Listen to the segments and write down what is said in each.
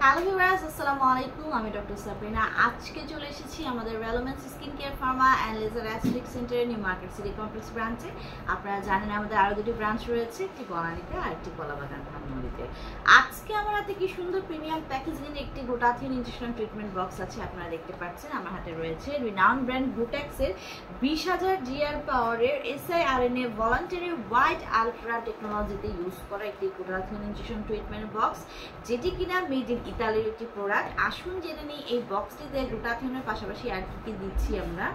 Hello viewers, আসসালামু আলাইকুম। আমি ডক্টর সাবরিনা। আজকে চলে এসেছি আমাদের রেলোমেন্স skin care pharma and laser aesthetic সেন্টারের নিউ মার্কেট সিটি কমপ্লেক্স ব্রাঞ্চে। আপনারা জানেন আমাদের আরও দুটি ব্রাঞ্চ রয়েছে, একটি বনানীতে আর একটি কলাবাগান ধানমন্ডিতে। আজকে আমার হাতে কি সুন্দর প্রিমিয়াম প্যাকেজিং একটি গ্লুটাথিয়ন ইনজেকশন ট্রিটমেন্ট বক্স আছে, আপনারা দেখতে পাচ্ছেন। আমার হাতে রয়েছে রিনাউন্ড ব্র্যান্ড গ্লুট্যাক্সের 20,000 জিআর পাওয়ারের siRNA ভলান্টারি হোয়াইট আলট্রা টেকনোলজিতে ইউজ করা একটি গ্লুটাথিয়ন ইনজেকশন ট্রিটমেন্ট বক্স, যেটি কিনা মেড ইন ইতালির একটি প্রোডাক্ট। আসুন জেনে নিই এই বক্সটিতে গ্লুটাথিয়নের পাশাপাশি আর কি দিচ্ছি আমরা।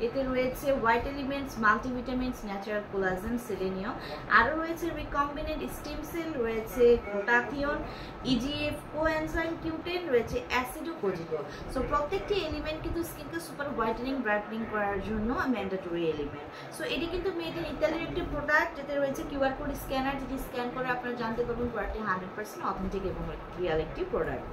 এতে রয়েছে white elements, multivitamins, natural collagen, selenium, আরও রয়েছে রিকম্বিনেন্ট স্টেম সেল, রয়েছে গ্লুটাথিয়ন, ইজিএফ, কোএনজাইম কিউটেন, রয়েছে অ্যাসিডোকোজিকল। সো প্রত্যেকটি এলিমেন্ট কিন্তু স্কিনকে সুপার হোয়াইটেনিং ব্রাইটনিং করার জন্য ম্যান্ডেটরি এলিমেন্ট। সো এটি কিন্তু মেড ইন ইতালির একটি প্রোডাক্ট, যেতে রয়েছে কিউআর কোড স্ক্যানার, যেটি স্ক্যান করে আপনারা জানতে পারবেন প্রোডাক্টটি 100% অথেন্টিক এবং রিয়াল একটি প্রোডাক্ট।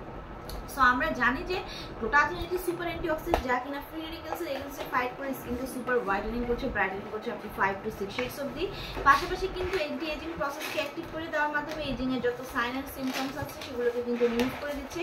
সো আমরা জানি যে গ্লুটাথিয়ন একটি সুপার অ্যান্টিঅক্সিডেন্ট, যা কিনা ফ্রি রেডিক্যালসের এগেইনস্টে ফাইট করে স্কিনকে সুপার হোয়াইটেনিং করছে, ব্রাইটেনিং করছে আপ টু 5 to 6 শেডস অবধি। পাশাপাশি কিন্তু এন্টি এজিং প্রসেসকে অ্যাক্টিভ করে দেওয়ার মাধ্যমে এজিং এর যত সাইন অ্যান্ড সিমটমস আছে সেগুলোকে কিন্তু রিমুভ করে দিচ্ছে।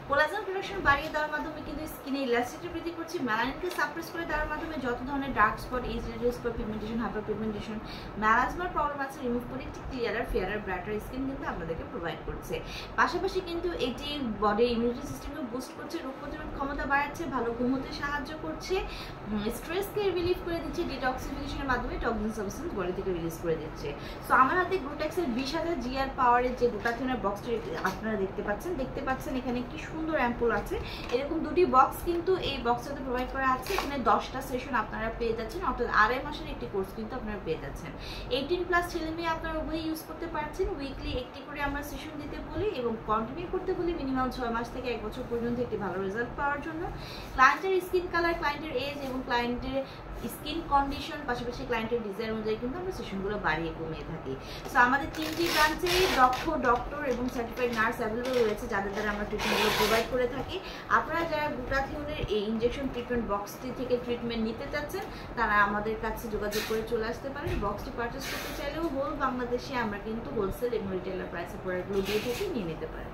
কোলাজেন প্রোডাকশন বাড়িয়ে দেওয়ার মাধ্যমে কিন্তু স্কিনে ইলাস্টিসিটি বৃদ্ধি করছে। মেলানিনকে সাপ্রেস করে দেওয়ার মাধ্যমে যত ধরনের dark spot, age related spot, pigmentation, hyper pigmentation, মেলাজমার প্রবলেম আছে রিমুভ করে একটি ক্লিয়ারার, ফেয়ারার, ব্রাইটার স্কিন কিন্তু আপনাদেরকে প্রোভাইড করছে। পাশাপাশি কিন্তু এটি বডির ইমিউনিটি সিস্টেমকে বুস্ট করছে, রোগ প্রতিরোধ ক্ষমতা বাড়াচ্ছে, ভালো ঘুম হতে সাহায্য করছে, স্ট্রেসকে রিলিফ করে দিচ্ছে, ডিটক্সিফিকেশনের মাধ্যমে টক্সিন সাবস্টেন্স বডি থেকে রিলিজ করে দিচ্ছে। সো আমার হাতে গ্লুট্যাক্সের 20,000 জিআর পাওয়ারের যে গ্লুটাথিয়নের বক্সটি আপনারা দেখতে পাচ্ছেন এখানে কি সুন্দর অ্যাম্পুল আছে। এরকম দুটি বক্স কিন্তু এই বক্সটাতে প্রোভাইড করা আছে। এখানে 10টা সেশন আপনারা পেয়ে যাচ্ছেন, অর্থাৎ 2.5 মাসের একটি কোর্স কিন্তু আপনারা পেয়ে যাচ্ছেন। 18+ ছেলে মেয়ে আপনারা উভয়ই ইউজ করতে পারছেন। উইকলি একটি করে আমরা সেশন দিতে বলি এবং কন্টিনিউ করতে বলি মিনিমাম 6 মাস থেকে 1 বছর পর্যন্ত একটি ভালো রেজাল্ট পাওয়ার জন্য। ক্লায়েন্টের স্কিন কালার, ক্লায়েন্টের এজ এবং ক্লায়েন্টের স্কিন কন্ডিশন, পাশাপাশি ক্লায়েন্টের ডিজাইন অনুযায়ী কিন্তু আমরা সেশনগুলো বাড়িয়ে কমিয়ে থাকি। সো আমাদের 3টি ব্রাঞ্চেই দক্ষ ডক্টর এবং সার্টিফাইড নার্স অ্যাভেলেবল রয়েছে, যাদের দ্বারা আমরা ট্রিটমেন্টগুলো প্রোভাইড করে থাকি। আপনারা যারা গ্লুটাথিয়নের এই ইনজেকশন ট্রিটমেন্ট বক্সটি থেকে ট্রিটমেন্ট নিতে চাচ্ছেন, তারা আমাদের কাছে যোগাযোগ করে চলে আসতে পারেন। বক্সটি পারচেস করতে চাইলেও হোল বাংলাদেশে আমরা কিন্তু হোলসেল এবং রিটেলার প্রাইসে প্রোডাক্টগুলো দিয়ে থাকি, নিয়ে নিতে পারেন।